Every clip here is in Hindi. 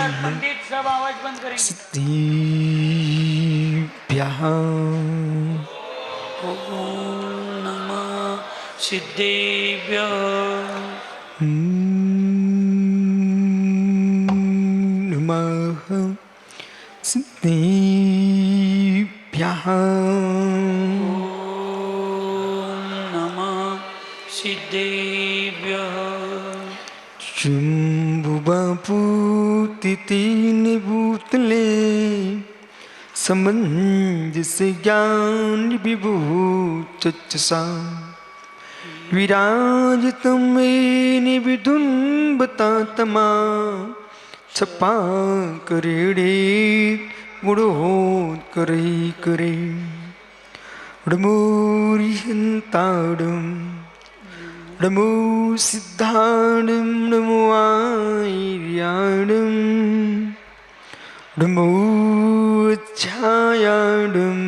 पंडित सब आवाज बंद करेंगे। सिद्धिभ्यः ओम नमः सिद्धेभ्यः नमः सिद्धिभ्यः ओम नमः सिद्धेभ्यः शम्भुवपुतिनिभूतले समञ्जस ज्ञान विभूतचसा विराजितं मेन विदुन्बतातमा छपा करेड़े गुणोत्करै करे णमोरिहन्ताडं नमो सिद्धाणं नमो आर्याणं नमो छायाणं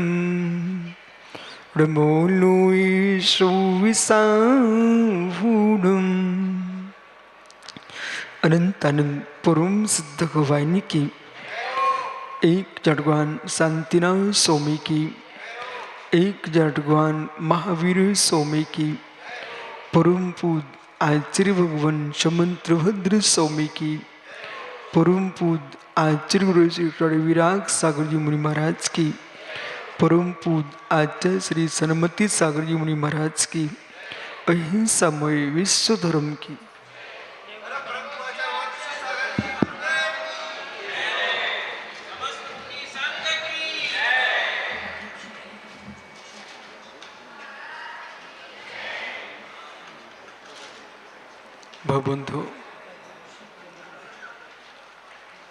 नमो लोयशोविसाहूणं अनंत अनंत परम सिद्ध गवाहिनी की एक जड़गवान शांतिनाथ स्वामी की एक जड़गवान महावीर स्वामी की परम पूज आचार्य भगवान समंत्रभद्र स्वामी की परम पूज आचार्य गुरु श्री विराग सागर जी मुनि महाराज की परम पूज आचार्य श्री सनमति सागर जी मुनि महाराज की अहिंसामय विश्व धर्म की भवबंधु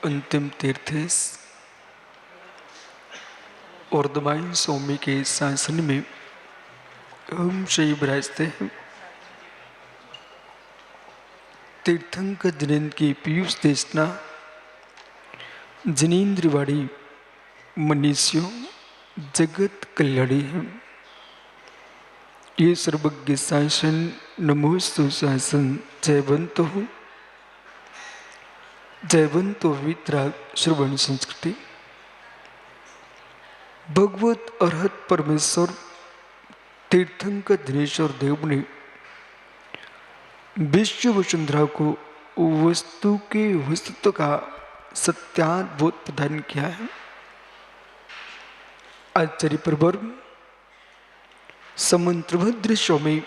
अंतिम तीर्थ और दमाई स्वामी के शासन में हम शही विराजते हैं। तीर्थंकर जिनेन्द्र की पीयूष देशना जिनेन्द्रवाड़ी मनीषियों जगत कल्याणी है। ये सर्वज्ञ शासन नमोस्तु शासन जयवंतो जयवंतो वितराग श्रवण संस्कृति भगवत अरहत परमेश्वर तीर्थंकर दिनेश्वर देव ने विश्व वसुंधरा को वस्तु के वस्तुत्व का सत्याद्भुत प्रदान किया है। आचार्य प्रवर समंत्रभद्र स्वामी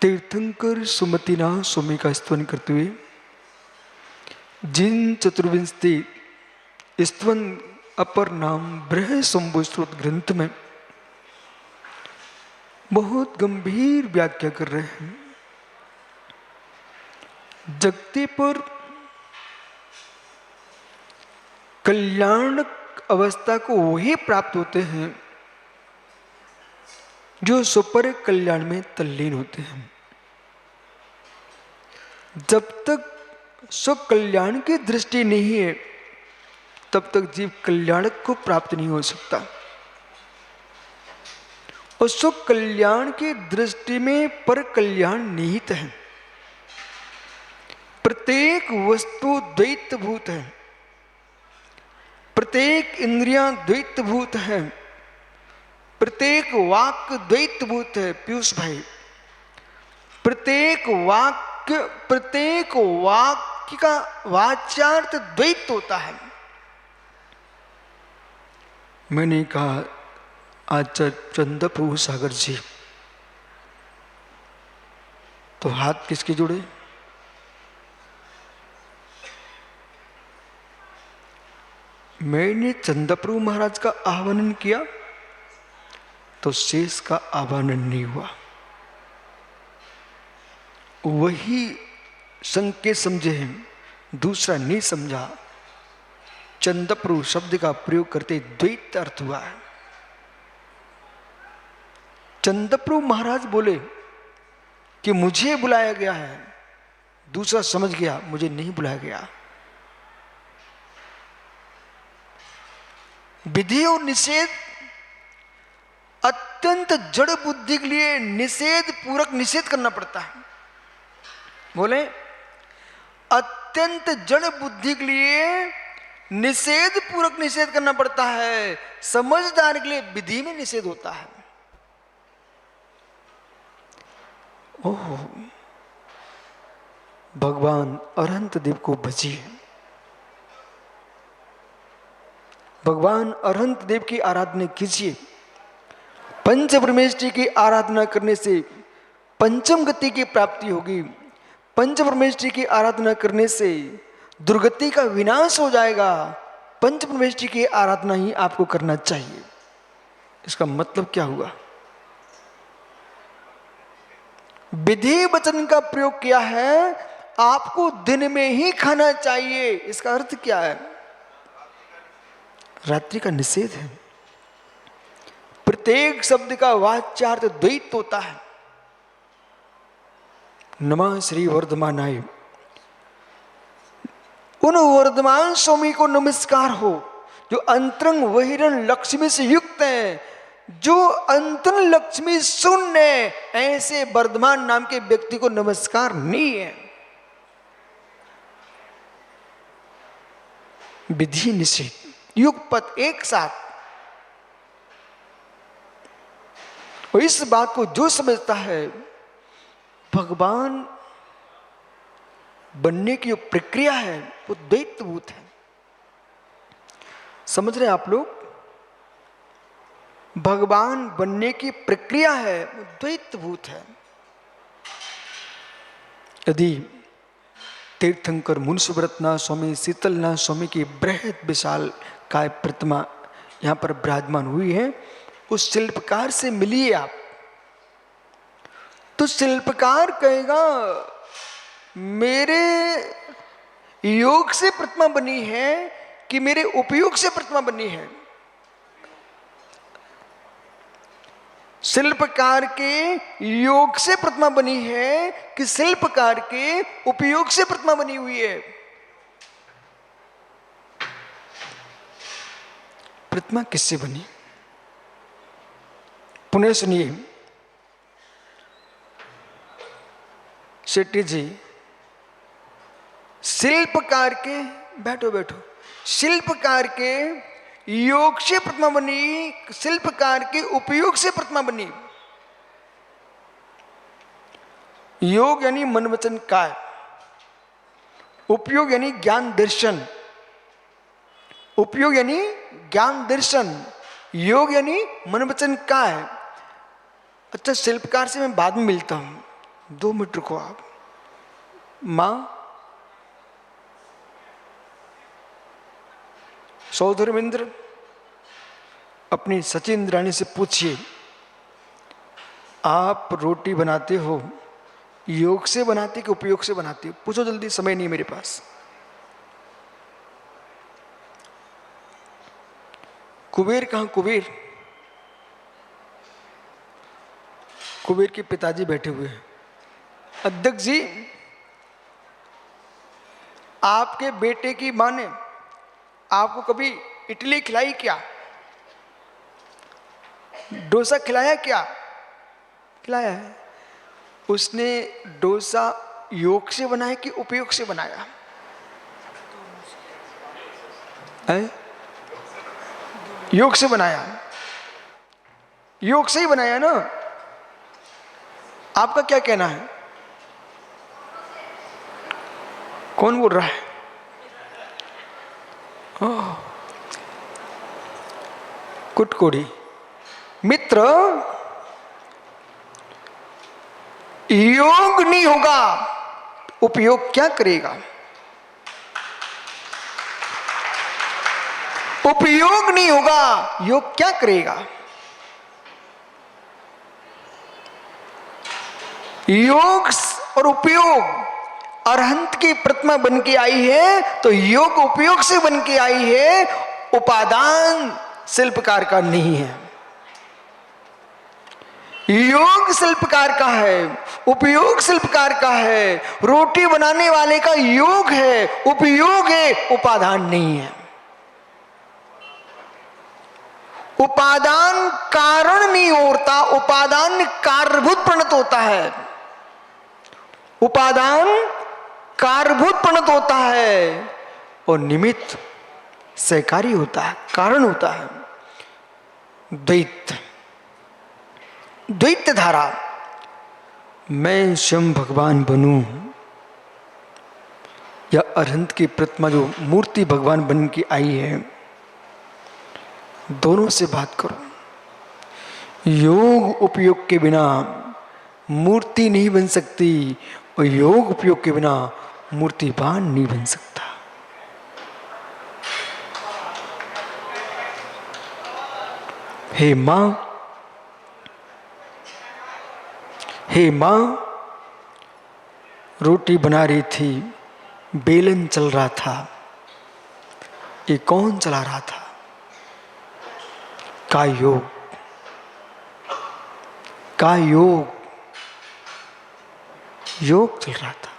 तीर्थंकर सुमतिनाथ स्वामी का स्तवन करते हुए जिन चतुर्विंशति स्तवन अपर नाम बृहद शंभु स्त्रोत ग्रंथ में बहुत गंभीर व्याख्या कर रहे हैं। जगते पर कल्याण अवस्था को वही प्राप्त होते हैं जो सुपर कल्याण में तल्लीन होते हैं। जब तक स्व कल्याण की दृष्टि नहीं है तब तक जीव कल्याणक को प्राप्त नहीं हो सकता। और स्व कल्याण की दृष्टि में पर कल्याण निहित है। प्रत्येक वस्तु द्वैतभूत है, प्रत्येक इंद्रियां द्वैतभूत है, प्रत्येक वाक्य द्वैतभूत है। पीयूष भाई, प्रत्येक वाक्य का वाच्यार्थ द्वैत होता है। मैंने कहा आचार्य चंद्र प्रभु सागर जी, तो हाथ किसके जुड़े? मैंने चंद्र प्रभु महाराज का आह्वान किया तो शेष का आह्वान नहीं हुआ। वही संकेत समझे हैं, दूसरा नहीं समझा। चंद्रप्रभु शब्द का प्रयोग करते द्वैत अर्थ हुआ है। चंद्रप्रभु महाराज बोले कि मुझे बुलाया गया है, दूसरा समझ गया मुझे नहीं बुलाया गया। विधि और निषेध अत्यंत जड़ बुद्धि के लिए निषेध पूरक निषेध करना पड़ता है। बोले अत्यंत जड़ बुद्धि के लिए निषेध पूर्वक निषेध करना पड़ता है, समझदार के लिए विधि में निषेध होता है। ओह, भगवान अनंत देव को भजिए, भगवान अनंत देव की आराधना कीजिए। पंच परमेष्ठी की आराधना करने से पंचम गति की प्राप्ति होगी। पंच परमेष्ठी की आराधना करने से दुर्गति का विनाश हो जाएगा। पंच परमेष्ठी की आराधना ही आपको करना चाहिए। इसका मतलब क्या हुआ? विधि वचन का प्रयोग किया है, आपको दिन में ही खाना चाहिए। इसका अर्थ क्या है? रात्रि का निषेध है। प्रत्येक शब्द का वाच्यार्थ द्वैत होता है। नमः श्री वर्धमानाय, उन वर्धमान स्वामी को नमस्कार हो जो अंतरंग वहिरण लक्ष्मी से युक्त है, जो अंतरंग लक्ष्मी शून्य है। ऐसे वर्धमान नाम के व्यक्ति को नमस्कार नहीं है। विधि निषेध युगपत एक साथ। और इस बात को जो समझता है, भगवान बनने की जो प्रक्रिया है वो द्वैतभूत है। समझ रहे हैं आप लोग? भगवान बनने की प्रक्रिया है वो द्वैतभूत है। यदि तीर्थंकर मुंशीव्रतनाथ स्वामी, शीतलनाथ स्वामी की बृहद विशाल काय प्रतिमा यहां पर विराजमान हुई है, उस शिल्पकार से मिलिए आप, तो शिल्पकार कहेगा मेरे योग से प्रतिमा बनी है कि मेरे उपयोग से प्रतिमा बनी है। शिल्पकार के योग से प्रतिमा बनी है कि शिल्पकार के उपयोग से प्रतिमा बनी हुई है? प्रतिमा किससे बनी? पुनः सुनिए, शेट्टी जी, शिल्पकार के, बैठो बैठो, शिल्पकार के योग से प्रतिमा बनी, शिल्पकार के उपयोग से प्रतिमा बनी। योग यानी मन वचन काय, उपयोग यानी ज्ञान दर्शन, उपयोग यानी ज्ञान दर्शन, योग यानी मन वचन काय। अच्छा, शिल्पकार से मैं बाद में मिलता हूं, 2 मिनट रुको आप। मां, सौधर्मेंद्र, अपनी सचिंद्राणी से पूछिए, आप रोटी बनाते हो योग से बनाते कि उपयोग से बनाते हो? पूछो जल्दी, समय नहीं मेरे पास। कुबेर कहां? कुबेर, कुबेर के पिताजी बैठे हुए हैं। अध्यक्ष जी, आपके बेटे की मां ने आपको कभी इडली खिलाई क्या? डोसा खिलाया क्या? खिलाया है। उसने डोसा योग से बनाया कि उपयोग से बनाया है? योग से बनाया, योग से ही बनाया ना। आपका क्या कहना है? कौन बोल रहा है? कुटकुड़ी मित्र, योग नहीं होगा, उपयोग क्या करेगा? उपयोग नहीं होगा, योग क्या करेगा? योग और उपयोग अरहंत की प्रतिमा बन के आई है, तो योग उपयोग से बन के आई है, उपादान शिल्पकार का नहीं है। योग शिल्पकार का है, उपयोग शिल्पकार का है। रोटी बनाने वाले का योग है, उपयोग है, उपादान नहीं है। उपादान कारण नहीं होता, उपादान कार्यभूत परिणत होता है। उपादान कारभूत परिणत होता है और निमित्त सहकारी होता है, कारण होता है। द्वैत, द्वैत धारा, मैं स्वयं भगवान बनूं या अरहंत की प्रतिमा जो मूर्ति भगवान बन के आई है, दोनों से बात करो। योग उपयोग के बिना मूर्ति नहीं बन सकती और योग उपयोग के बिना मूर्तिवान नहीं बन सकता। हे मां, हे मां, रोटी बना रही थी, बेलन चल रहा था, ये कौन चला रहा था? का योग, का योग, योग चल रहा था।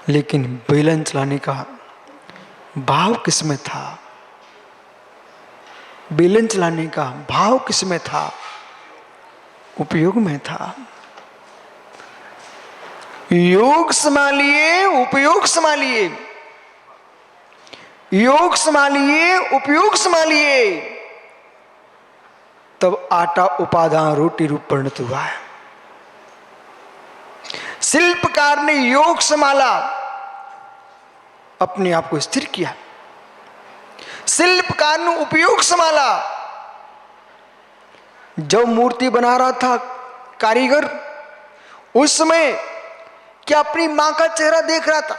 लेकिन बेलन चलाने का भाव किसमें था? बेलन चलाने का भाव किसमें था? उपयोग में था। योग संभालिए, उपयोग संभालिए, योग संभालिए, उपयोग संभालिए, तब आटा उपादान रोटी रूप परिणत हुआ है। शिल्पकार ने योग संभाला, अपने आप को स्थिर किया। शिल्पकार ने उपयोग संभाला, जब मूर्ति बना रहा था कारीगर, उस समय क्या अपनी मां का चेहरा देख रहा था?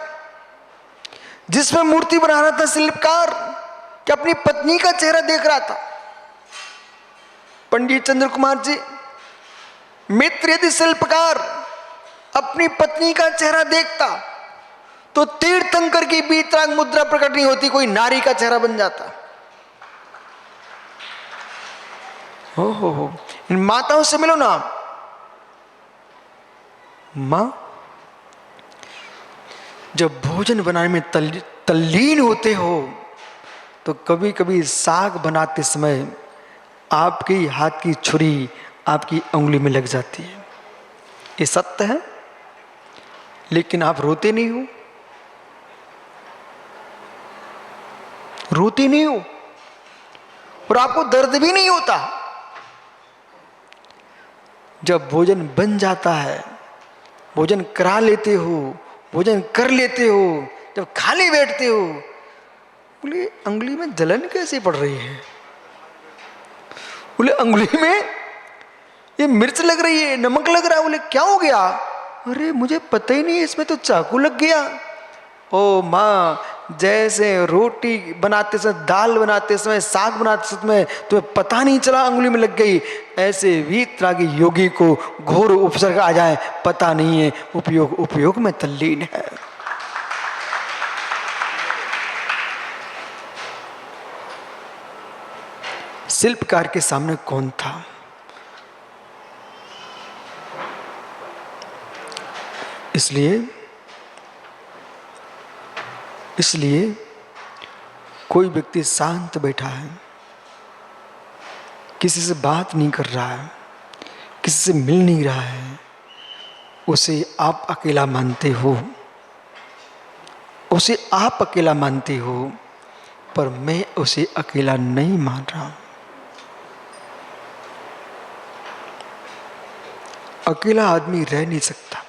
जिसमें मूर्ति बना रहा था शिल्पकार, क्या अपनी पत्नी का चेहरा देख रहा था? पंडित चंद्र कुमार जी, मित्र, यदि शिल्पकार अपनी पत्नी का चेहरा देखता तो तीर्थंकर की बीतराग मुद्रा प्रकट नहीं होती, कोई नारी का चेहरा बन जाता। हो, इन माताओं से मिलो ना। मां, जब भोजन बनाने में तल्लीन होते हो तो कभी कभी साग बनाते समय आपकी हाथ की छुरी आपकी उंगली में लग जाती है, ये सत्य है। लेकिन आप रोते नहीं हो, रोते नहीं हो और आपको दर्द भी नहीं होता। जब भोजन बन जाता है, भोजन करा लेते हो, भोजन कर लेते हो, जब खाली बैठते हो, बोले अंगुली में जलन कैसे पड़ रही है? बोले अंगुली में ये मिर्च लग रही है, नमक लग रहा है। बोले क्या हो गया? अरे मुझे पता ही नहीं, इसमें तो चाकू लग गया। ओ माँ, जैसे रोटी बनाते समय, दाल बनाते समय, साग बनाते समय तुम्हें पता नहीं चला अंगुली में लग गई, ऐसे वीतरागी योगी को घोर उपसर्ग आ जाए, पता नहीं है, उपयोग उपयोग में तल्लीन है। शिल्पकार के सामने कौन था? इसलिए कोई व्यक्ति शांत बैठा है, किसी से बात नहीं कर रहा है, किसी से मिल नहीं रहा है, उसे आप अकेला मानते हो, उसे आप अकेला मानते हो, पर मैं उसे अकेला नहीं मान रहा हूं। अकेला आदमी रह नहीं सकता।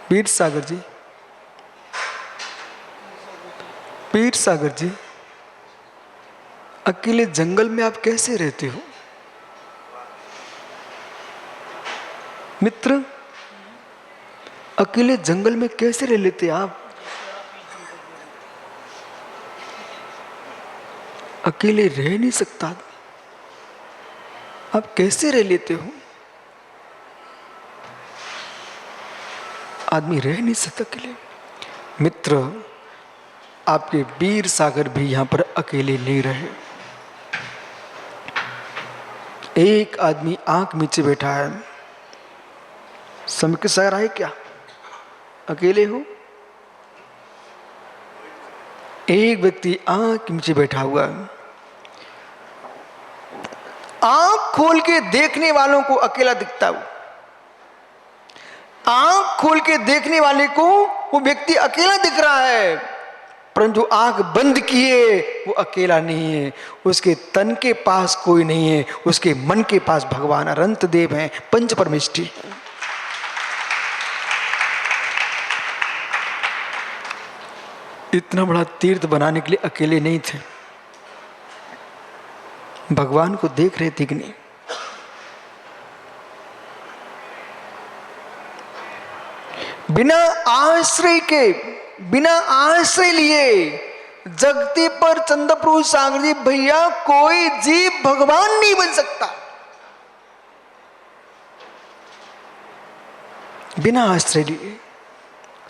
पीर सागर जी, पीर सागर जी, अकेले जंगल में आप कैसे रहते हो? मित्र, अकेले जंगल में कैसे रह लेते आप? अकेले रह नहीं सकता, आप कैसे रह लेते हो? आदमी रह नहीं सकता अकेले। मित्र, आपके वीर सागर भी यहां पर अकेले नहीं रहे। एक आदमी आंख नीचे बैठा है, समझ के सागर आए क्या? अकेले हो? एक व्यक्ति आंख नीचे बैठा हुआ है, आंख खोल के देखने वालों को अकेला दिखता है, आंख खोल के देखने वाले को वो व्यक्ति अकेला दिख रहा है, परंतु आंख बंद किए वो अकेला नहीं है। उसके तन के पास कोई नहीं है, उसके मन के पास भगवान अनंत देव हैं, पंच परमेष्ठी हैं। इतना बड़ा तीर्थ बनाने के लिए अकेले नहीं थे, भगवान को देख रहे थे कि नहीं। बिना आश्रय के, बिना आश्रय लिए जगती पर चंद्रप्रभु सागर जी भैया कोई जीव भगवान नहीं बन सकता। बिना आश्रय लिए।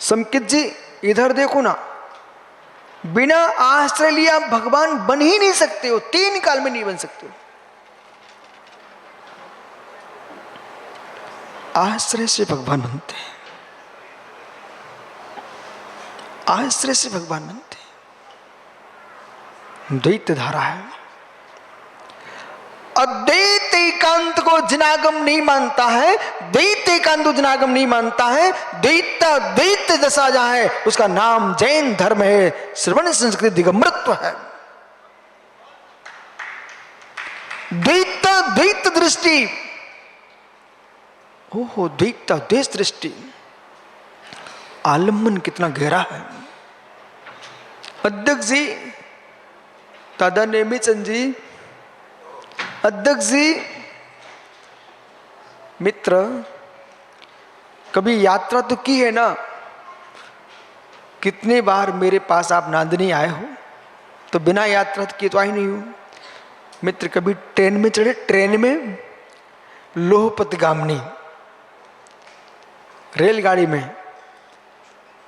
संकित जी इधर देखो ना, बिना आश्रय लिए आप भगवान बन ही नहीं सकते हो, 3 काल में नहीं बन सकते हो। आश्रय से भगवान बनते हैं, आश्रय से भगवान बनते हैं। द्वैत धारा है। अद्वैत एकांत को जिनागम नहीं मानता है, द्वैत एकांत को जिनागम नहीं मानता है, द्वैत द्वैत दशा जहां है उसका नाम जैन धर्म है, श्रवण संस्कृति दिगंबरत्व है। द्वैत द्वैत दृष्टि, ओहो द्वैत द्वैत दृष्टि, आलम्बन कितना गहरा है। अध्यक्ष जी, दादा नेमीचंद जी, अध्यक्ष जी, मित्र, कभी यात्रा तो की है ना? कितने बार मेरे पास आप नांदनी आए हो, तो बिना यात्रा की तो आई नहीं हूं। मित्र कभी ट्रेन में चढ़े, ट्रेन में लोहपतगामिनी रेलगाड़ी में,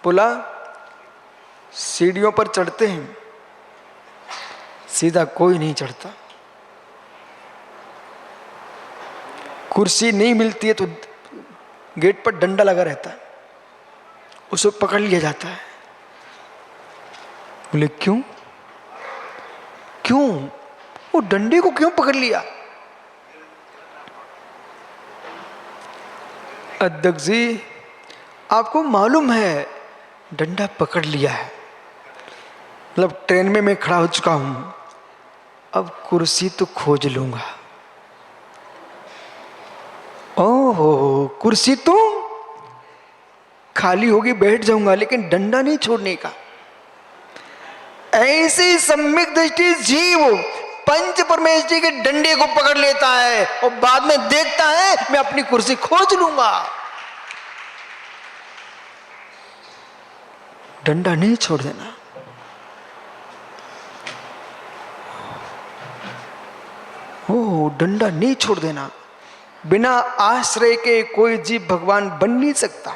बोला सीढ़ियों पर चढ़ते हैं, सीधा कोई नहीं चढ़ता, कुर्सी नहीं मिलती है तो गेट पर डंडा लगा रहता है, उसे पकड़ लिया जाता है। बोले क्यों? क्यों? वो डंडे को क्यों पकड़ लिया? अध्यक्ष जी आपको मालूम है डंडा पकड़ लिया है, मतलब ट्रेन में मैं खड़ा हो चुका हूं, अब कुर्सी तो खोज लूंगा। ओहो, कुर्सी तो खाली होगी, बैठ जाऊंगा, लेकिन डंडा नहीं छोड़ने का। ऐसी सम्यक दृष्टि जीव पंच परमेष्ठी के डंडे को पकड़ लेता है और बाद में देखता है मैं अपनी कुर्सी खोज लूंगा। डंडा नहीं छोड़ देना। ओ डंडा नहीं छोड़ देना। बिना आश्रय के कोई जीव भगवान बन नहीं सकता,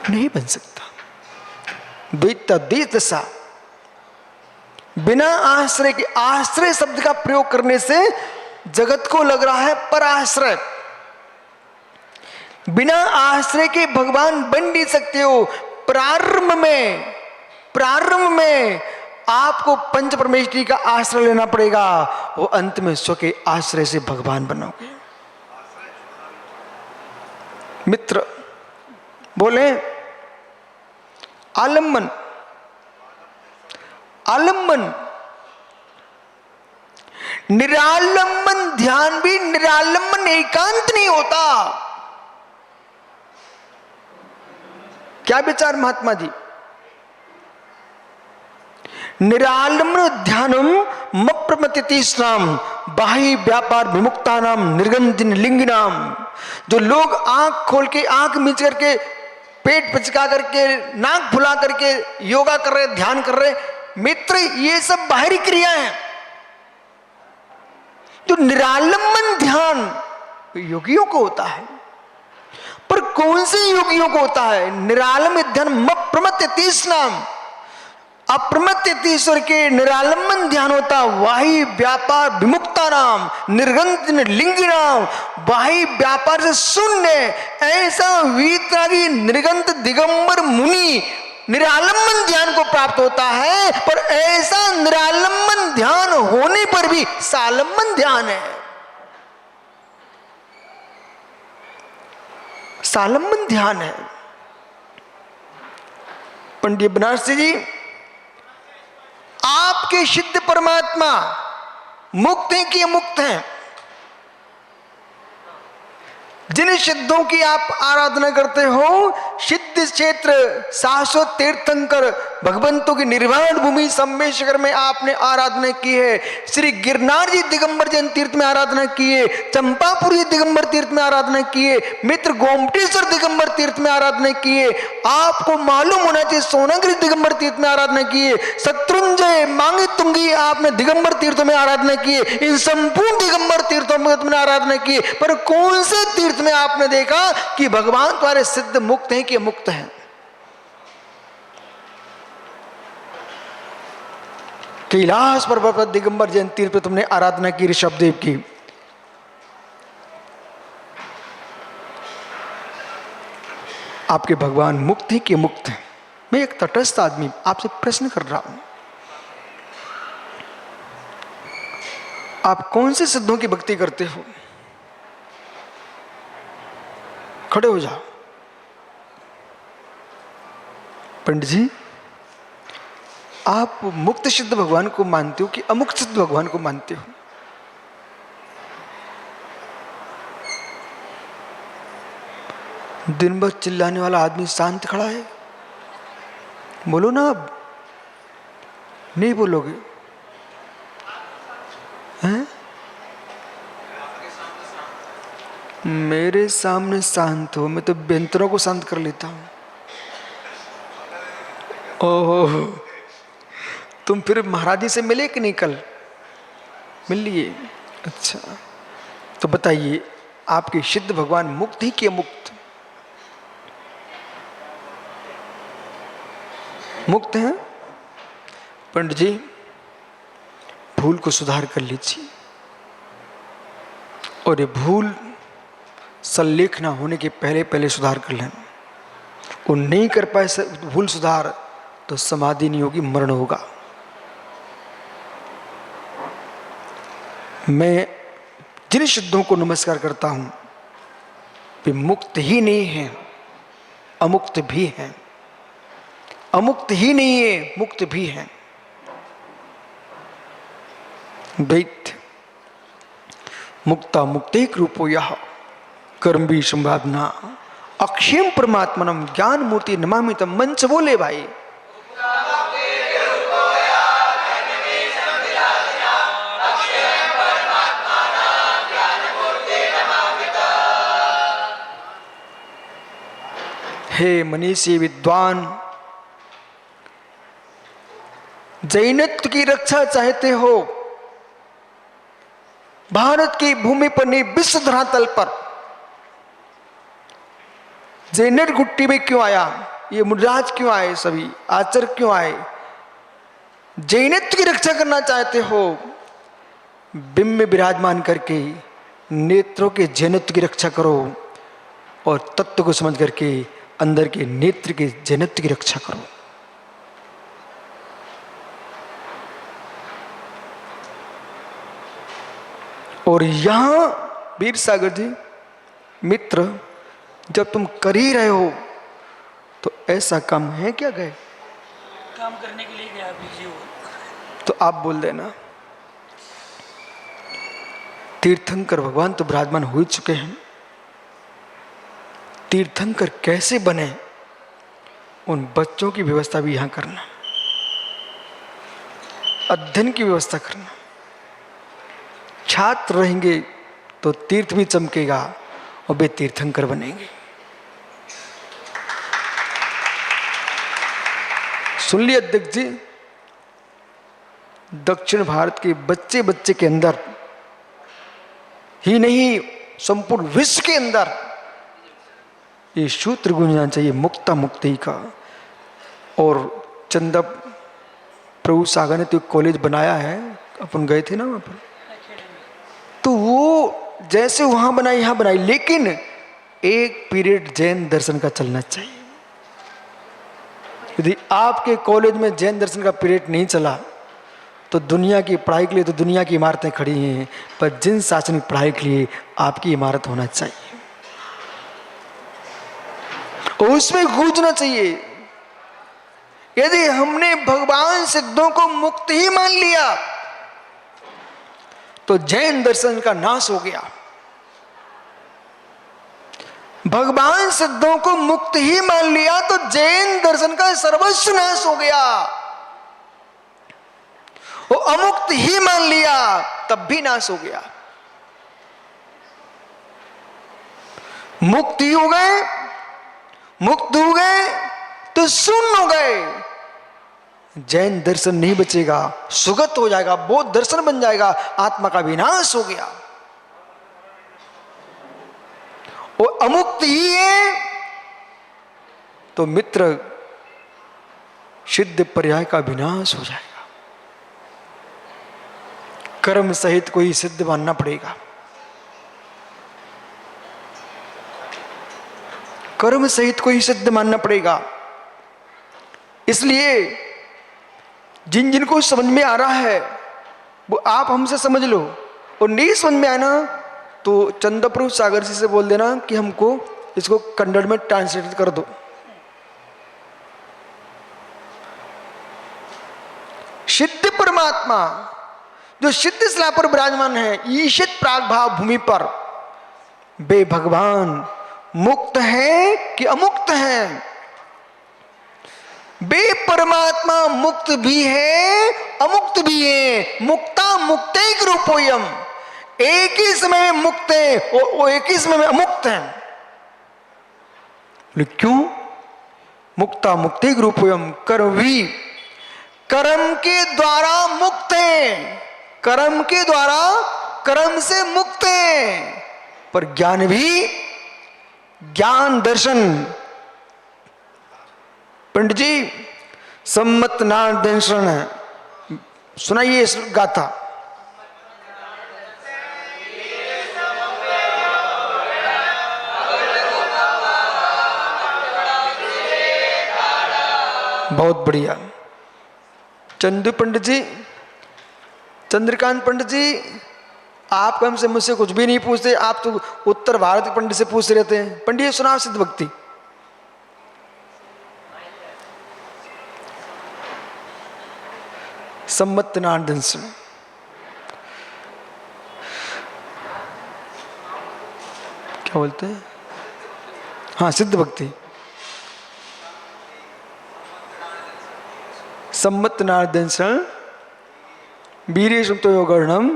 नहीं बन सकता। द्वैत द्वैत सा, बिना आश्रय के, आश्रय शब्द का प्रयोग करने से जगत को लग रहा है पराश्रय। बिना आश्रय के भगवान बन नहीं सकते हो। प्रारंभ में आपको पंच परमेष्ठी का आश्रय लेना पड़ेगा, वो अंत में स्व के आश्रय से भगवान बनोगे। मित्र बोले आलम्बन, आलम्बन, निरालंबन ध्यान भी निरालंबन एकांत नहीं होता। क्या विचार महात्मा जी? निरालंबन ध्यानम मप्रमतितीष्णाम बाह्य व्यापार विमुक्तानाम निर्गंधिन लिंगिनाम। जो लोग आंख खोल के, आंख मीच करके, पेट पचका करके, नाक फुला करके योगा कर रहे, ध्यान कर रहे, मित्र ये सब बाहरी क्रिया है। जो निरालंबन ध्यान योगियों को होता है, पर कौन से योगियों को होता है? निरालंबन ध्यान मप्रमतितीष्णाम, अप्रमत्तीश्वर के निरालंबन ध्यान होता। वाही व्यापार विमुक्ता नाम निर्गंध लिंगी नाम, वाही व्यापार से शून्य ऐसा वीतरागी निर्गंध दिगंबर मुनि निरालंबन ध्यान को प्राप्त होता है। पर ऐसा निरालंबन ध्यान होने पर भी सालंबन ध्यान है। सालंबन ध्यान है। पंडित बनारसी जी, आपके सिद्ध परमात्मा मुक्त हैं कि अमुक्त हैं? जिन सिद्धों की आप आराधना करते हो, सिद्ध क्षेत्र शाश्वत तीर्थंकर भगवंतों की निर्वाण भूमि सम्मेश्वर में आपने आराधना की है। श्री गिरनार जी दिगंबर जैन तीर्थ में आराधना की है, चंपापुरी दिगंबर तीर्थ में आराधना की है, मित्र गोमटेश्वर दिगंबर तीर्थ में आराधना की है। आपको मालूम होना चाहिए सोनागिरी दिगंबर तीर्थ में आराधना की है, शत्रुंजय मांगे तुंगी आपने दिगंबर तीर्थों में आराधना की है, इन संपूर्ण दिगंबर तीर्थों में आराधना की है। पर कौन से तीर्थ में आपने देखा कि भगवान तुम्हारे सिद्ध मुक्त हैं कि मुक्त हैं? कैलाश पर्वत पर दिगंबर जैन तीर्थ पे तुमने आराधना की ऋषभदेव की। आपके भगवान मुक्त हैं कि मुक्त हैं? मैं एक तटस्थ आदमी आपसे प्रश्न कर रहा हूं, आप कौन से सिद्धों की भक्ति करते हो? खड़े हो जाओ। पंडित जी, आप मुक्त सिद्ध भगवान को मानते हो कि अमुक्त सिद्ध भगवान को मानते हो? दिन भर चिल्लाने वाला आदमी शांत खड़ा है, बोलो ना। अब नहीं बोलोगे हैं? मेरे सामने शांत हो, मैं तो बेंतरों को शांत कर लेता हूं। ओह, तुम फिर महाराज जी से मिले कि नहीं? कल मिल लिए? अच्छा, तो बताइए आपके सिद्ध भगवान मुक्त ही कि अमुक्त? मुक्त हैं। पंडित जी, भूल को सुधार कर लीजिए, और ये भूल सल्लेख ना होने के पहले पहले सुधार कर लेना। वो नहीं कर पाए भूल सुधार तो समाधि नहीं होगी, मरण होगा। मैं जिन सिद्धों को नमस्कार करता हूं वे मुक्त ही नहीं है, अमुक्त भी हैं। अमुक्त ही नहीं है, मुक्त भी है। द्वैत मुक्ता मुक्तेक रूपो यह कर्म भी संभावना अक्षयम परमात्मनम ज्ञान मूर्ति नमामि तम। मन से बोले भाई। हे मनीषी विद्वान, जैनत्व की रक्षा चाहते हो, भारत की भूमि पर नहीं विश्व धरातल पर जैनत घुट्टी में क्यों आया? ये मुद्राज क्यों आए? सभी आचार्य क्यों आए? जैनत्व की रक्षा करना चाहते हो, बिंब में विराजमान करके नेत्रों के जैनत्व की रक्षा करो, और तत्व को समझ करके अंदर के नेत्र के जैनत्व की रक्षा करो। और यहां वीर सागर जी मित्र, जब तुम कर ही रहे हो तो ऐसा काम है क्या? गए काम करने के लिए गया बिजी हो तो आप बोल देना। तीर्थंकर भगवान तो विराजमान हो ही चुके हैं। तीर्थंकर कैसे बने, उन बच्चों की व्यवस्था भी यहां करना, अध्ययन की व्यवस्था करना। छात्र रहेंगे तो तीर्थ भी चमकेगा और वे तीर्थंकर बनेंगे। सुन लिया अध्यक्ष जी, दक्षिण भारत के बच्चे बच्चे के अंदर ही नहीं, संपूर्ण विश्व के अंदर ये सूत्र गुंजना चाहिए मुक्ता मुक्ति का। और चंदा प्रभु सागर ने तो कॉलेज बनाया है, अपन गए थे ना वहां पर, तो वो जैसे वहां बनाई यहां बनाई, लेकिन एक पीरियड जैन दर्शन का चलना चाहिए। यदि आपके कॉलेज में जैन दर्शन का पीरियड नहीं चला तो दुनिया की पढ़ाई के लिए तो दुनिया की इमारतें खड़ी हैं, पर जिन शासनिक पढ़ाई के लिए आपकी इमारत होना चाहिए। उसमें गूंजना चाहिए। यदि हमने भगवान सिद्धों को मुक्त ही मान लिया तो जैन दर्शन का नाश हो गया। भगवान सिद्धों को मुक्त ही मान लिया तो जैन दर्शन का सर्वस्व नाश हो गया। वो अमुक्त ही मान लिया तब भी नाश हो गया। मुक्त ही हो गए, मुक्त हो गए तो शून्य हो गए। जैन दर्शन नहीं बचेगा, सुगत हो जाएगा, बौद्ध दर्शन बन जाएगा, आत्मा का विनाश हो गया। वो अमुक्त ही है तो मित्र सिद्ध पर्याय का विनाश हो जाएगा। कर्म सहित कोई सिद्ध मानना पड़ेगा। कर्म सहित कोई सिद्ध मानना पड़ेगा। इसलिए जिन जिनको समझ में आ रहा है वो आप हमसे समझ लो, और नहीं समझ में आना तो चंद्रप्रभु सागर जी से बोल देना कि हमको इसको कन्नड़ में ट्रांसलेट कर दो। सिद्ध परमात्मा जो सिद्ध शिला पर विराजमान है, ईशित प्राग भाव भूमि पर, वे भगवान मुक्त है कि अमुक्त है? वे परमात्मा मुक्त भी है अमुक्त भी है। मुक्ता मुक्तैक रूपोयम, एक ही समय में मुक्त है और एक ही समय में अमुक्त है। लेकिन क्यों? मुक्ता मुक्तैक रूपोयम, कर्मवी, कर्म के द्वारा मुक्त है, कर्म के द्वारा कर्म से मुक्त है। पर ज्ञान भी, ज्ञान दर्शन, पंडित जी सम्मत नाम दर्शन है, सुनाइए इस गाथा। बहुत बढ़िया। चंदू पंडित जी, चंद्रकांत पंडित जी, आप हमसे मुझसे कुछ भी नहीं पूछते, आप तो उत्तर भारत के पंडित से पूछ रहते हैं। पंडित सुनाओ सिद्ध भक्ति। सम्मत नारदन से क्या बोलते हैं? हाँ, सिद्ध भक्ति। सम्मत नारदन से वीरे सुतो योगर्णम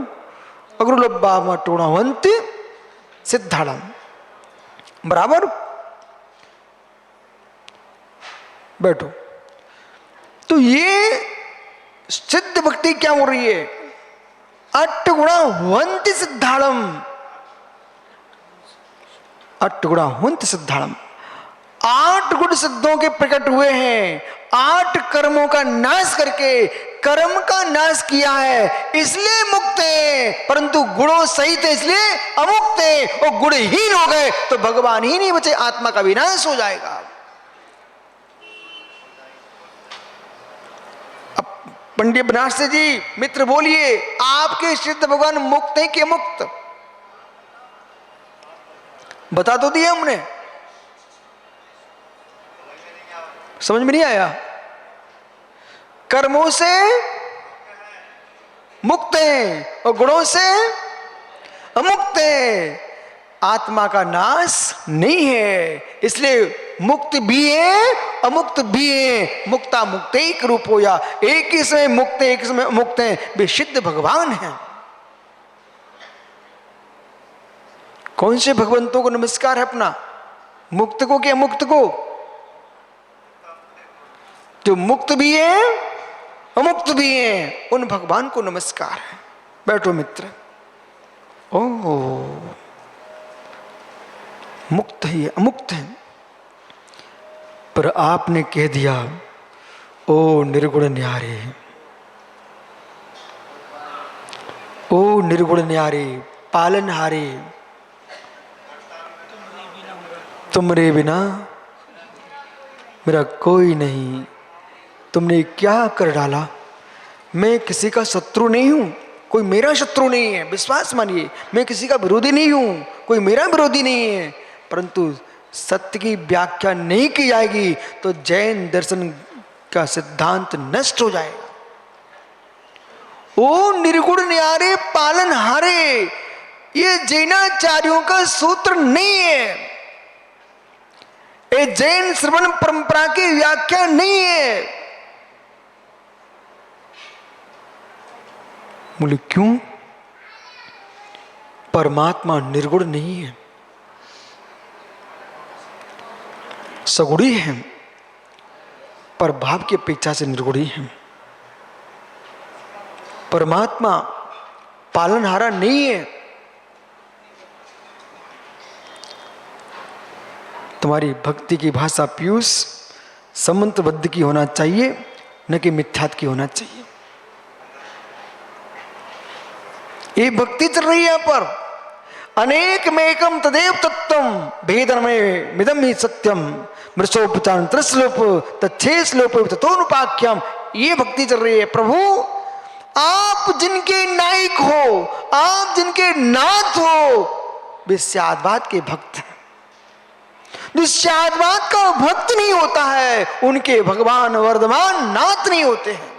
अग्रुलब्बा टोणावंत सिद्धाड़म। बराबर बैठो। तो ये सिद्ध भक्ति क्या हो रही है? अट्ठ गुणा वंत सिद्धाड़म, अट्ठ गुणा वंत सिद्धाड़म। 8 गुण सिद्धों के प्रकट हुए हैं। 8 कर्मों का नाश करके कर्म का नाश किया है, इसलिए मुक्त है। परंतु गुणों सहित है इसलिए अमुक्त है। और गुणहीन हो गए तो भगवान ही नहीं बचे, आत्मा का विनाश हो जाएगा। अब पंडित बनारसी जी मित्र बोलिए, आपके सिद्ध भगवान मुक्त है कि मुक्त? बता तो दिया हमने, समझ में नहीं आया? कर्मों से मुक्त है और गुणों से अमुक्त है। आत्मा का नाश नहीं है, इसलिए मुक्त भी है अमुक्त भी है। मुक्ता मुक्त एक रूप हो, या एक ही समय मुक्त है एक समय अमुक्त है। वे सिद्ध भगवान हैं। कौन से भगवंतों को नमस्कार है अपना? मुक्त को कि अमुक्त को? जो मुक्त भी है अमुक्त भी है, उन भगवान को नमस्कार है। बैठो मित्र। ओह, मुक्त ही है अमुक्त है। पर आपने कह दिया ओ निर्गुण न्यारे, ओ निर्गुण न्यारे पालनहारे, तुमरे बिना मेरा कोई नहीं। तुमने क्या कर डाला? मैं किसी का शत्रु नहीं हूं, कोई मेरा शत्रु नहीं है। विश्वास मानिए, मैं किसी का विरोधी नहीं हूं, कोई मेरा विरोधी नहीं है। परंतु सत्य की व्याख्या नहीं की जाएगी तो जैन दर्शन का सिद्धांत नष्ट हो जाएगा। ओ निर्गुण न्यारे पालनहारे, ये जैनाचार्यों का सूत्र नहीं है, ये जैन श्रवण परंपरा की व्याख्या नहीं है। बोले क्यों? परमात्मा निर्गुण नहीं है, सगुणी है, पर भाव की अपेक्षा से निर्गुणी है। परमात्मा पालनहारा नहीं है। तुम्हारी भक्ति की भाषा पीयूष समंत्रबद्ध की होना चाहिए, न कि मिथ्यात की होना चाहिए। ये भक्ति चल रही है यहां पर। अनेकमेकम तदेव तत्वम भेदनमय मिदम ही सत्यम मृषोपचार त्रिश्लोप तच्छे श्लोप तथोनुपाख्यम, ये भक्ति चल रही है। प्रभु आप जिनके नायक हो, आप जिनके नाथ हो, वे स्याद्वाद के भक्त हैं। जो स्याद्वाद का भक्त नहीं होता है, उनके भगवान वर्धमान नाथ नहीं होते हैं।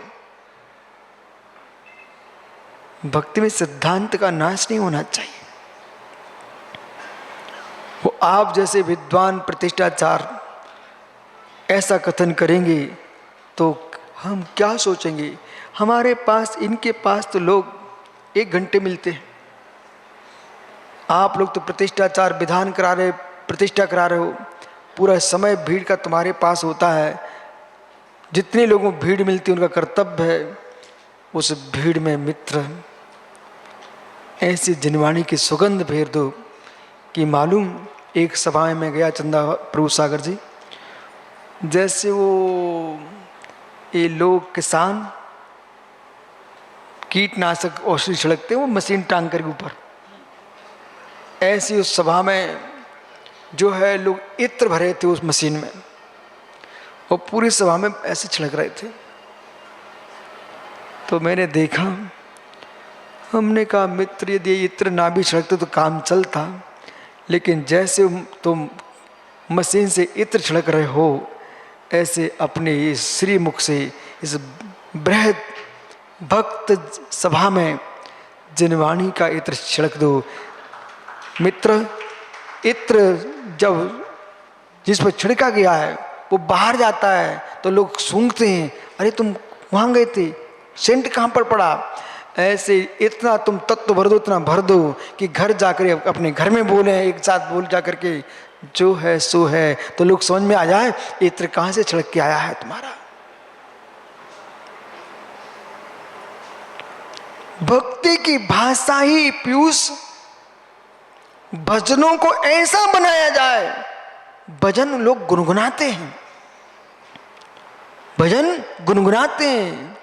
भक्ति में सिद्धांत का नाश नहीं होना चाहिए। वो आप जैसे विद्वान प्रतिष्ठाचार ऐसा कथन करेंगे तो हम क्या सोचेंगे? हमारे पास, इनके पास तो लोग 1 घंटे मिलते हैं, आप लोग तो प्रतिष्ठाचार विधान करा रहे, प्रतिष्ठा करा रहे हो, पूरा समय भीड़ का तुम्हारे पास होता है। जितने लोगों को भीड़ मिलती है उनका कर्तव्य है उस भीड़ में मित्र ऐसी जिनवाणी की सुगंध फेर दो कि मालूम। एक सभा में गया चंदा प्रभु सागर जी, जैसे वो ये लोग किसान कीटनाशक औषधि छिड़कते हैं वो मशीन टांग कर के ऊपर, ऐसी उस सभा में जो है लोग इत्र भरे थे उस मशीन में और पूरी सभा में ऐसे छिड़क रहे थे। तो मैंने देखा, हमने कहा मित्र यदि इत्र ना भी छिड़कते तो काम चलता, लेकिन जैसे तुम मशीन से इत्र छिड़क रहे हो ऐसे अपने इस श्रीमुख से इस बृहद भक्त सभा में जिनवाणी का इत्र छिड़क दो। मित्र इत्र जब जिस पर छिड़का गया है वो बाहर जाता है तो लोग सूंघते हैं, अरे तुम वहाँ गए थे, सेंट कहाँ पर पड़ा। ऐसे इतना तुम तत्व भर दो, इतना भर दो कि घर जाकर अपने घर में बोले, एक साथ बोल जाकर के जो है सो है, तो लोग समझ में आ जाए इत्र कहाँ से छिड़क के आया है तुम्हारा। भक्ति की भाषा ही पीयूष, भजनों को ऐसा बनाया जाए, भजन लोग गुनगुनाते हैं, भजन गुनगुनाते हैं,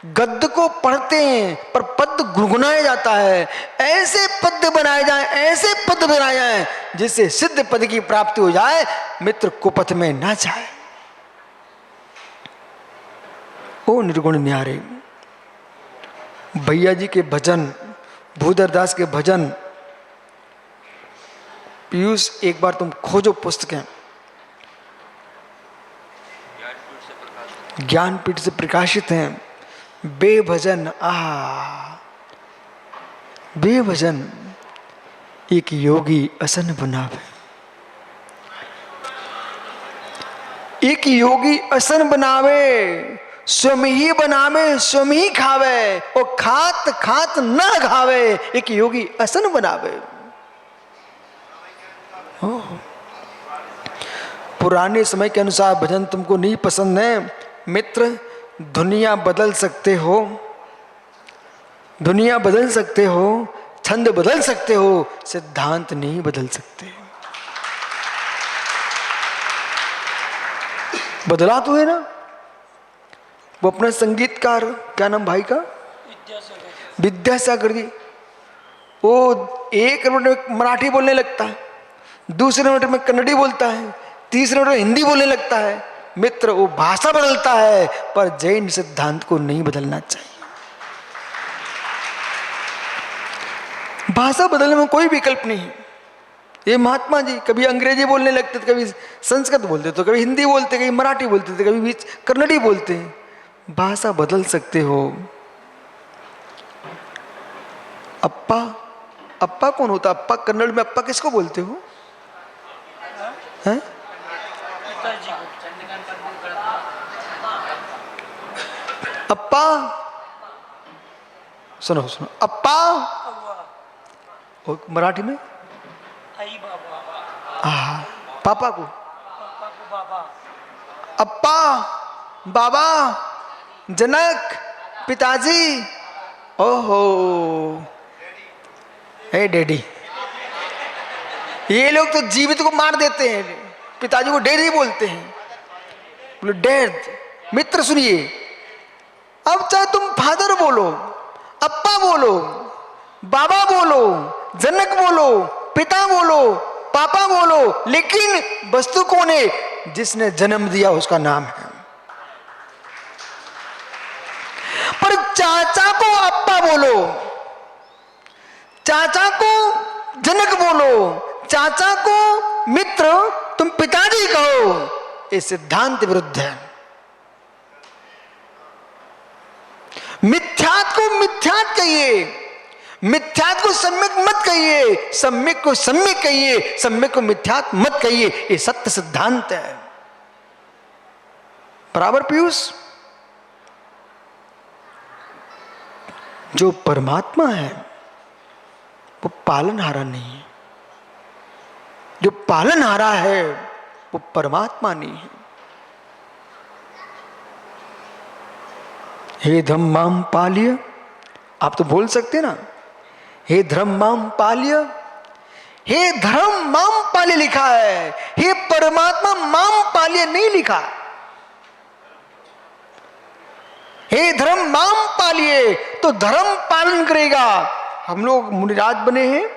गद्य को पढ़ते हैं पर पद गुनगुनाया जाता है। ऐसे पद बनाए जाए, ऐसे पद बनाए जाए जिससे सिद्ध पद की प्राप्ति हो जाए, मित्र कुपथ में ना जाए। ओ निर्गुण न्यारे, भैया जी के भजन, भूधरदास के भजन, पीयूष एक बार तुम खोजो पुस्तकें, ज्ञानपीठ से प्रकाशित हैं। बेभजन बेभजन एक योगी असन बनावे, एक योगी असन बनावे, स्वयं ही बनावे स्वयं ही खावे, और खात खात न खावे, एक योगी असन बनावे। पुराने समय के अनुसार भजन तुमको नहीं पसंद है मित्र, दुनिया बदल सकते हो, दुनिया बदल सकते हो, छंद बदल सकते हो, सिद्धांत नहीं बदल सकते। बदला तो है ना। वो अपना संगीतकार, क्या नाम भाई का, विद्यासागर जी, वो 1 मिनट में मराठी बोलने लगता है, दूसरे मिनट में कन्नड़ी बोलता है, तीसरे मिनट में हिंदी बोलने लगता है। मित्र वो भाषा बदलता है पर जैन सिद्धांत को नहीं बदलना चाहिए। भाषा बदलने में कोई विकल्प नहीं है। ये महात्मा जी कभी अंग्रेजी बोलने लगते थे, कभी संस्कृत बोलते तो कभी हिंदी बोलते, कभी मराठी बोलते थे, कभी बीच कन्नड़ी बोलते। भाषा बदल सकते हो। अप्पा, अप्पा कौन होता? अप्पा कन्नड़ में अप्पा किसको बोलते हो? हैं? पिताजी को। अप्पा, सुनो सुनो, अप्पा। अव्वा, और मराठी में आई बाबा, पापा को पापा को बाबा, अप्पा, बाबा, जनक, पिताजी। ओहो, हे डैडी। ये लोग तो जीवित को मार देते हैं, पिताजी को डैडी बोलते हैं। बोले डैड। मित्र सुनिए, अब चाहे तुम फादर बोलो, अप्पा बोलो, बाबा बोलो, जनक बोलो, पिता बोलो, पापा बोलो, लेकिन वस्तु कौन है? जिसने जन्म दिया उसका नाम है। पर चाचा को अप्पा बोलो, चाचा को जनक बोलो, चाचा को मित्र, तुम पिताजी कहो, ये सिद्धांत विरुद्ध है। मिथ्यात को मिथ्यात कहिए, मिथ्यात को सम्यक मत कहिए, सम्यक को सम्यक कहिए, सम्यक को मिथ्यात मत कहिए। ये सत्य सिद्धांत है। बराबर पीयूष? जो परमात्मा है वो पालनहारा नहीं है, जो पालनहारा है वो परमात्मा नहीं है। हे धर्म माम पाल्य, आप तो बोल सकते ना, हे धर्म माम पाल्य, हे धर्म माम पाल्य लिखा है, हे परमात्मा माम पाल्य नहीं लिखा। हे धर्म माम पाल्य, तो धर्म पालन करेगा। हम लोग मुनिराज बने हैं,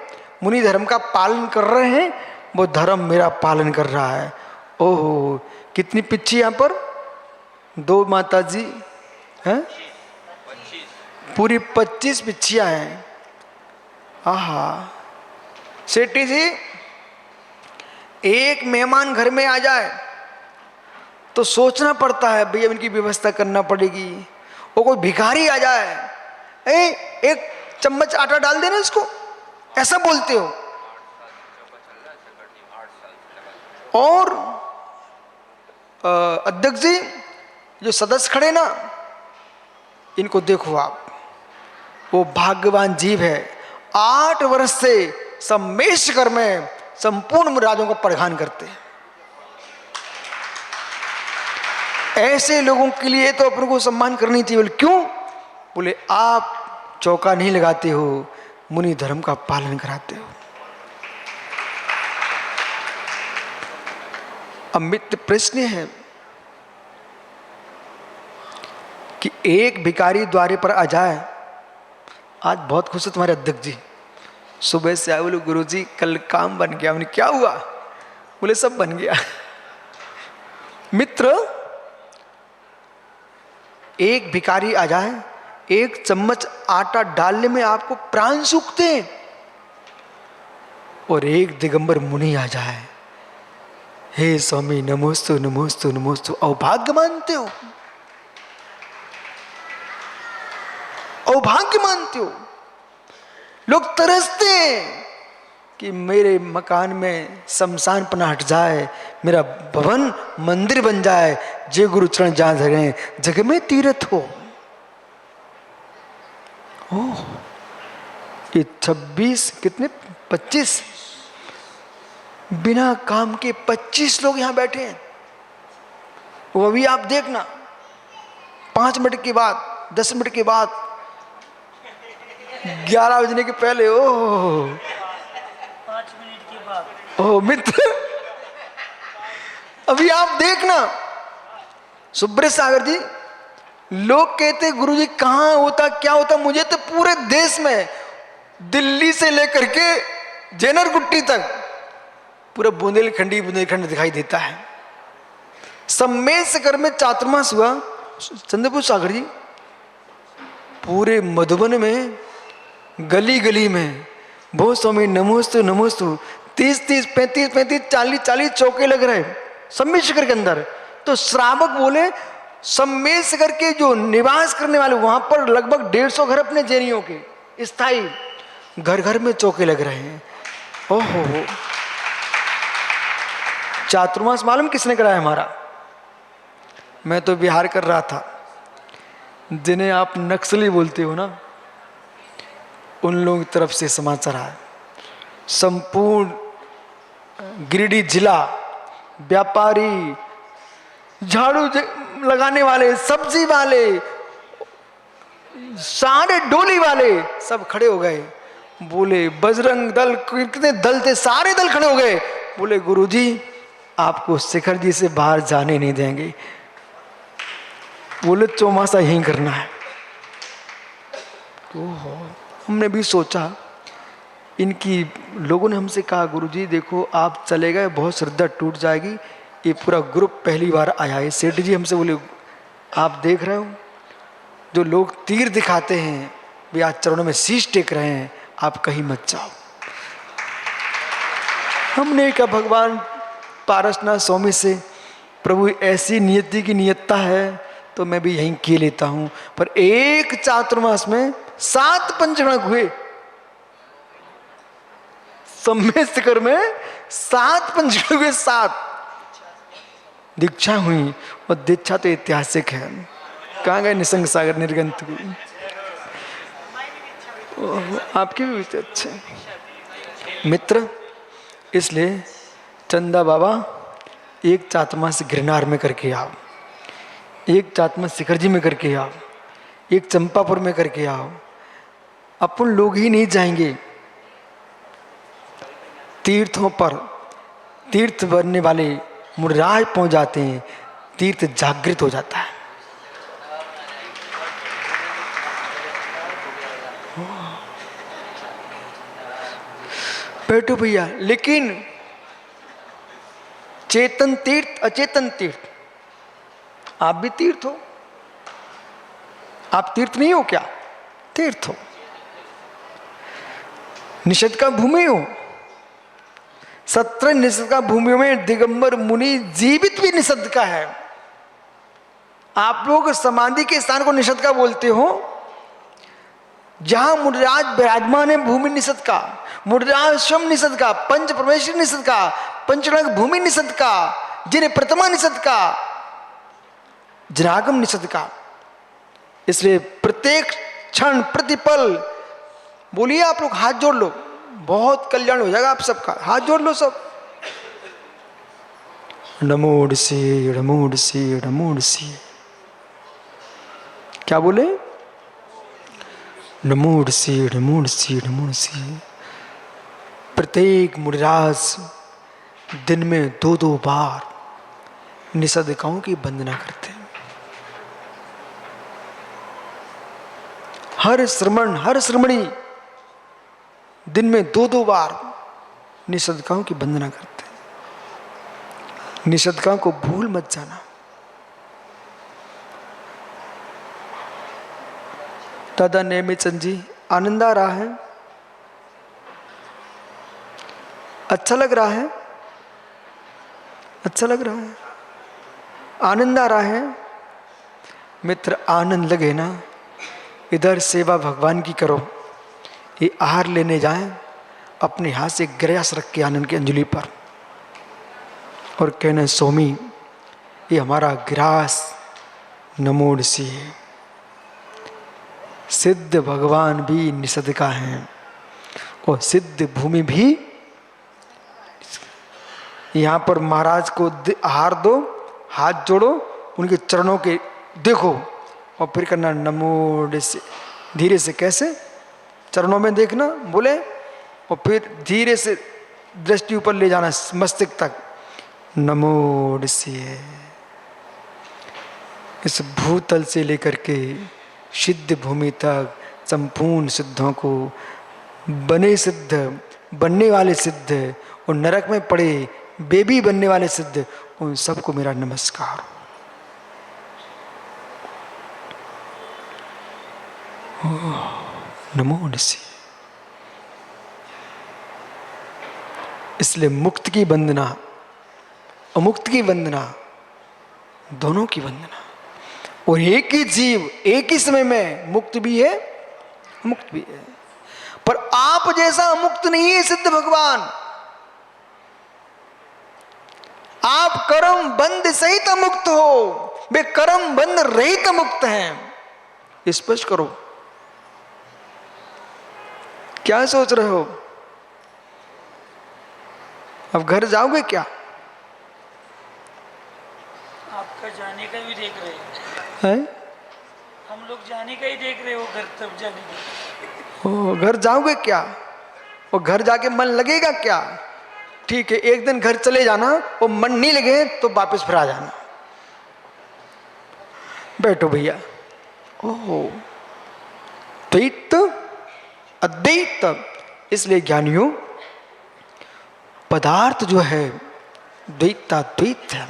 मुनि धर्म का पालन कर रहे हैं, वो धर्म मेरा पालन कर रहा है। ओहो, कितनी पिच्छी यहां पर? 2 माता जी हैं, पूरी 25 पिच्छियां हैं। आहा, सेठी जी, एक मेहमान घर में आ जाए तो सोचना पड़ता है भैया इनकी व्यवस्था करना पड़ेगी। वो कोई भिखारी आ जाए, एक चम्मच आटा डाल देना इसको, ऐसा बोलते हो। और अध्यक्ष जी, जो सदस्य खड़े ना, इनको देखो आप, वो भाग्यवान जीव है। 8 वर्ष से सम्मेशकर में संपूर्ण मुरादों को परिधान करते हैं। ऐसे लोगों के लिए तो अपन को सम्मान करनी चाहिए। बोले क्यों? बोले आप चौका नहीं लगाते हो, मुनि धर्म का पालन कराते हो। अब मित्र प्रश्न है कि एक भिखारी द्वारे पर आ जाए। आज बहुत खुश है तुम्हारे अध्यक्ष जी, सुबह से आए, बोले गुरुजी कल काम बन गया। उन्हें क्या हुआ? बोले सब बन गया। मित्र, एक भिखारी आ जाए, 1 चम्मच आटा डालने में आपको प्राण सूखते हैं, और एक दिगंबर मुनि आ जाए, हे स्वामी नमोस्तु नमोस्तु नमोस्तु, अवभाग्य मानते हो, अवभाग्य मानते हो। लोग तरसते हैं कि मेरे मकान में शमशान पना हट जाए, मेरा भवन मंदिर बन जाए, जे गुरु चरण जहां जगह जगह में तीर्थ हो। ओह, ये 26 कितने 25 बिना काम के 25 लोग यहां बैठे हैं। वो अभी आप देखना, 5 मिनट के बाद, 10 मिनट के बाद, 11 बजने के पहले, ओह 5 मिनट के बाद, ओह मित्र, अभी आप देखना। सुब्रत सागर जी, लोग कहते गुरुजी कहाँ होता क्या होता, मुझे तो पूरे देश में, दिल्ली से लेकर के जेनरगुट्टी तक पूरा बुंदेलखंड दिखाई देता है। सम्मेशकर में चातुर्मास हुआ, चंद्रपुर सागर जी, पूरे मधुबन में गली गली में बहुत स्वामी नमोस्तु नमोस्तु 30-30, 35-35, 40-40 चौके लग रहे सम्मेद शिखर के अंदर। तो श्रावक बोले सम्मेद शिखर के जो निवास करने वाले वहां पर लगभग 150 घर अपने जैनियों के स्थायी, घर घर में चौके लग रहे हैं। ओहो, चातुर्मास मालूम किसने कराया हमारा? मैं तो बिहार कर रहा था। जिन्हें आप नक्सली बोलते हो ना, उन लोगों की तरफ से समाचार आया। संपूर्ण गिरिडीह जिला व्यापारी, झाड़ू लगाने वाले, सब्जी वाले, सारे डोली वाले सब खड़े हो गए। बोले बजरंग दल, कितने दल थे, सारे दल खड़े हो गए। बोले गुरुजी आपको शिखर जी से बाहर जाने नहीं देंगे। बोले चौमासा यहीं करना है। ओहो, हमने भी सोचा, इनकी लोगों ने हमसे कहा गुरुजी देखो आप चले गए बहुत श्रद्धा टूट जाएगी। ये पूरा ग्रुप पहली बार आया है। सेठ जी हमसे बोले आप देख रहे हो जो लोग तीर दिखाते हैं वे आज चरणों में शीश टेक रहे हैं, आप कहीं मत जाओ। हमने कहा भगवान पारसनाथ स्वामी से, प्रभु ऐसी नियति की नियतता है तो मैं भी यहीं किए लेता हूं। पर एक चातुर्मास में 7 पंचगणक हुए। सम्मेद शिखर में 7 पंचगणक हुए, 7 दीक्षा हुई। और दीक्षा तो ऐतिहासिक है। कहाँ गए निसंग सागर निर्गंत को? आपके भी अच्छे मित्र। इसलिए चंदा बाबा एक चातुर्मास गिरनार में करके आओ, एक चातुर्मास शिखर जी में करके आओ, एक चंपापुर में करके आओ। अपन लोग ही नहीं जाएंगे तीर्थों पर। तीर्थ बनने वाले मुराज पहुंच जाते हैं, तीर्थ जागृत हो जाता है। बैठो भैया। लेकिन चेतन तीर्थ, अचेतन तीर्थ, आप भी तीर्थ हो। आप तीर्थ नहीं हो क्या? तीर्थ हो। निषद का भूमि हो। 17 निषद का भूमि में दिगंबर मुनि जीवित भी निषद का है। आप लोग समाधि के स्थान को निषद का बोलते हो। जहां मुनिराज विराजमान है भूमि निषद का, मुनिराज स्वयं निषद का, पंच परमेश्वर निषद का, पंचगणक भूमि निषद का, जिन्हें प्रतिमा निषद का, जनागम निषद का। इसलिए प्रत्येक क्षण प्रतिपल बोलिए आप लोग, हाथ जोड़ लो, बहुत कल्याण हो जाएगा आप सबका। हाथ जोड़ लो सब। नमो ऋषि, नमो ऋषि, नमो ऋषि। क्या बोले? नमो ऋषि, नमो ऋषि, नमो ऋषि। प्रत्येक मुनिराज दिन में 2-2 बार निषदकाओं की वंदना करते हैं। हर श्रमण, हर श्रमणी दिन में 2-2 बार निषदकाओं की वंदना करते हैं। निषदकाओं को भूल मत जाना। दादा नेमित चंद जी, आनंद आ रहा है? अच्छा लग रहा है? अच्छा लग रहा है? आनंद आ रहा है? मित्र आनंद लगे ना, इधर सेवा भगवान की करो। ये आहार लेने जाएं, अपने हाथ से ग्रास रख के आनंद की अंजलि पर और कहना स्वामी ये हमारा ग्रास नमो ऋषि है। सिद्ध भगवान भी निषद का है और सिद्ध भूमि भी। यहाँ पर महाराज को आहार दो, हाथ जोड़ो, उनके चरणों के देखो और फिर करना नमो ऋषि। धीरे से, कैसे? चरणों में देखना बोले और फिर धीरे से दृष्टि ऊपर ले जाना मस्तिष्क तक। नमो ऋषि। इस भूतल से लेकर के सिद्ध भूमि तक संपूर्ण सिद्धों को, बने सिद्ध, बनने वाले सिद्ध और नरक में पड़े बेबी बनने वाले सिद्ध, उन सबको मेरा नमस्कार। नमो ऋषि। इसलिए मुक्त की वंदना और मुक्त की वंदना दोनों की वंदना। और एक ही जीव एक ही समय में मुक्त भी है मुक्त भी है, पर आप जैसा मुक्त नहीं है सिद्ध भगवान। आप कर्म बंध सहित मुक्त हो, वे कर्म बंध रहित मुक्त हैं। स्पष्ट करो, क्या सोच रहे हो? अब घर जाओगे क्या? आपका जाने का भी देख रहे हैं? हम लोग जाने का ही देख रहे हो, घर तब जाने का। ओ, घर जाओगे क्या? और घर जाके मन लगेगा क्या? ठीक है, एक दिन घर चले जाना, और मन नहीं लगे तो वापस फिर आ जाना। बैठो भैया। ओहो, द्वैत अद्वैत। इसलिए ज्ञानियों, पदार्थ जो है द्वैताद्वैत है,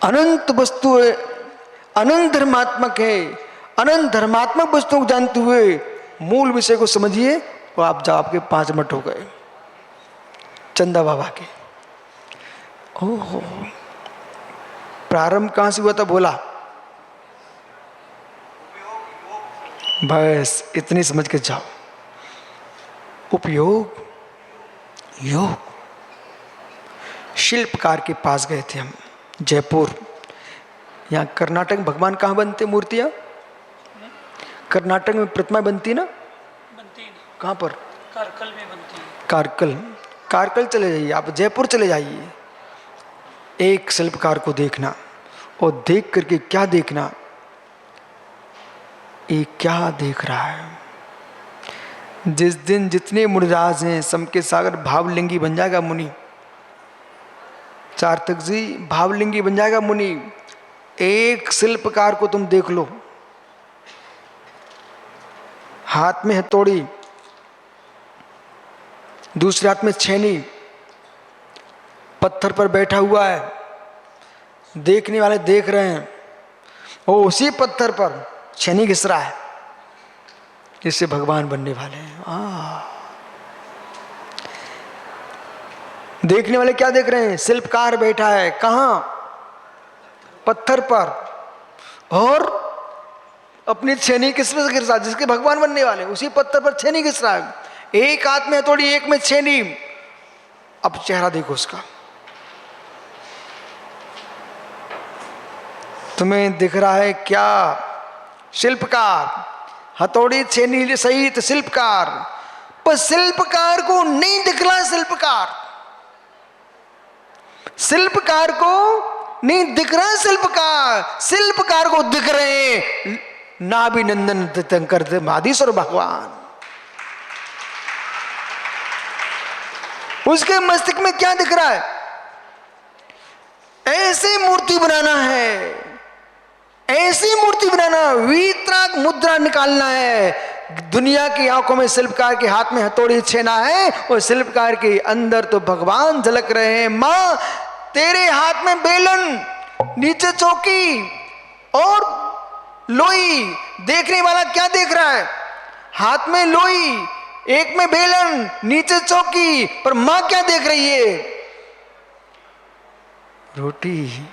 अनंत वस्तु है, अनंत धर्मात्मक है। अनंत धर्मात्मक वस्तुओं को जानते हुए मूल विषय को समझिए, और आप जाओ, आपके 5 मिनट हो गए चंदा बाबा के। ओहो, प्रारंभ कहां से हुआ था बोला? बस इतनी समझ के जाओ। उपयोग योग। शिल्पकार के पास गए थे हम, जयपुर। यहाँ कर्नाटक भगवान कहाँ बनते मूर्तियाँ? कर्नाटक में प्रतिमा बनती ना? बनती नहीं, कहाँ पर? कारकल में बनती है। कारकल। कारकल चले जाइए, आप जयपुर चले जाइए, एक शिल्पकार को देखना, और देख करके क्या देखना, ये क्या देख रहा है। जिस दिन जितने मुनिराज हैं सबके सागर भावलिंगी बन जाएगा मुनि। सार्थक जी, भावलिंगी बन जाएगा मुनि। एक शिल्पकार को तुम देख लो, हाथ में हथौड़ी, दूसरे हाथ में छेनी, पत्थर पर बैठा हुआ है, देखने वाले देख रहे हैं, वो उसी पत्थर पर छेनी घिस रहा है। इससे भगवान बनने वाले हैं। देखने वाले क्या देख रहे हैं? शिल्पकार बैठा है कहां? पत्थर पर, और अपनी छेनी किस में घिस रहा है? जिसके भगवान बनने वाले उसी पत्थर पर छेनी घिस रहा है। एक हाथ में हथौड़ी, एक में छेनी। अब चेहरा देखो उसका, तुम्हें दिख रहा है क्या? शिल्पकार, हथौड़ी छेनी सहित शिल्पकार। पर शिल्पकार को नहीं दिख रहा शिल्पकार, शिल्पकार को नहीं दिख रहा शिल्पकार, शिल्पकार को दिख रहे नाभिनंदन तीर्थंकर माधीश्वर भगवान। उसके मस्तिष्क में क्या दिख रहा है? ऐसी मूर्ति बनाना है, ऐसी मूर्ति बनाना, वीतराग मुद्रा निकालना है। दुनिया की आंखों में शिल्पकार के हाथ में हथौड़ी छेना है, और शिल्पकार के अंदर तो भगवान झलक रहे हैं। मां, तेरे हाथ में बेलन, नीचे चौकी और लोई। देखने वाला क्या देख रहा है? हाथ में लोई, एक में बेलन, नीचे चौकी। पर मां क्या देख रही है? रोटी।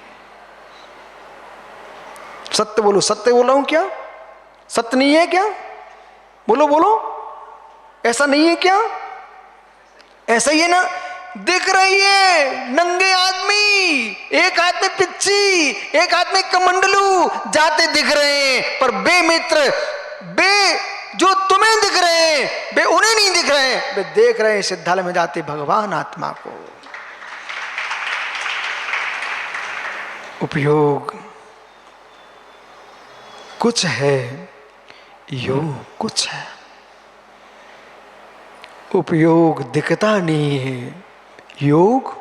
सत्य बोलो, सत्य बोल रहा हूं क्या? सत्य नहीं है क्या? बोलो बोलो, ऐसा नहीं है क्या? ऐसा ही है ना? दिख रही है नंगे आदमी, एक हाथ में पिच्ची, एक हाथ में कमंडलू, जाते दिख रहे हैं। पर बे मित्र, बे जो तुम्हें दिख रहे हैं, बे उन्हें नहीं दिख रहे हैं। वे देख रहे हैं सिद्धालय में जाते भगवान आत्मा को। उपयोग कुछ है, योग कुछ है। उपयोग दिखता नहीं है, योग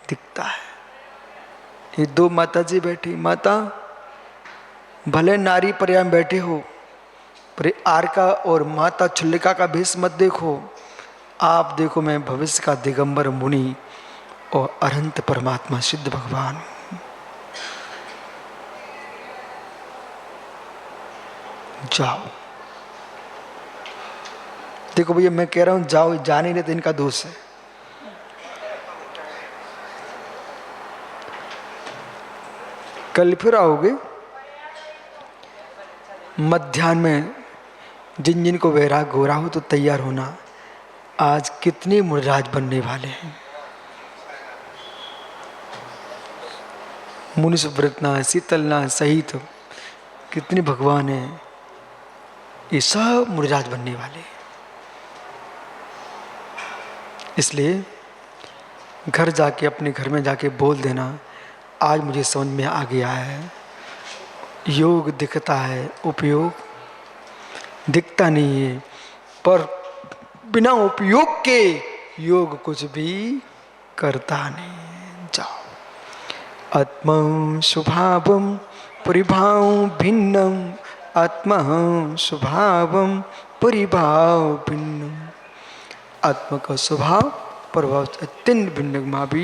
दिखता है। ये 2 माता जी बैठी। माता, भले नारी पर्याय में बैठे हो, पर आरका और माता छुल्लिका का भेष मत देखो। आप देखो, मैं भविष्य का दिगंबर मुनि और अनंत परमात्मा सिद्ध भगवान। जाओ, देखो भैया, मैं कह रहा हूं जाओ, जा नहीं रहे तो इनका दोष है। कल फिर आओगे। मध्याह्न में जिन जिन को वैराग हो रहा हो तो तैयार होना, आज कितने मुनिराज बनने वाले हैं। मुनि सुव्रतना शीतलनाथ सहित कितने भगवान हैं, ये सब मुनिराज बनने वाले हैं। इसलिए घर जाके, अपने घर में जाके बोल देना, आज मुझे समझ में आ गया है, योग दिखता है, उपयोग दिखता नहीं है, पर बिना उपयोग के योग कुछ भी करता नहीं। जाओ। आत्मा स्वभावम परिभाव भिन्नम, आत्मा स्वभावम परिभाव भिन्नम। आत्मा का स्वभाव प्रभाव अत्यंत भिन्न भी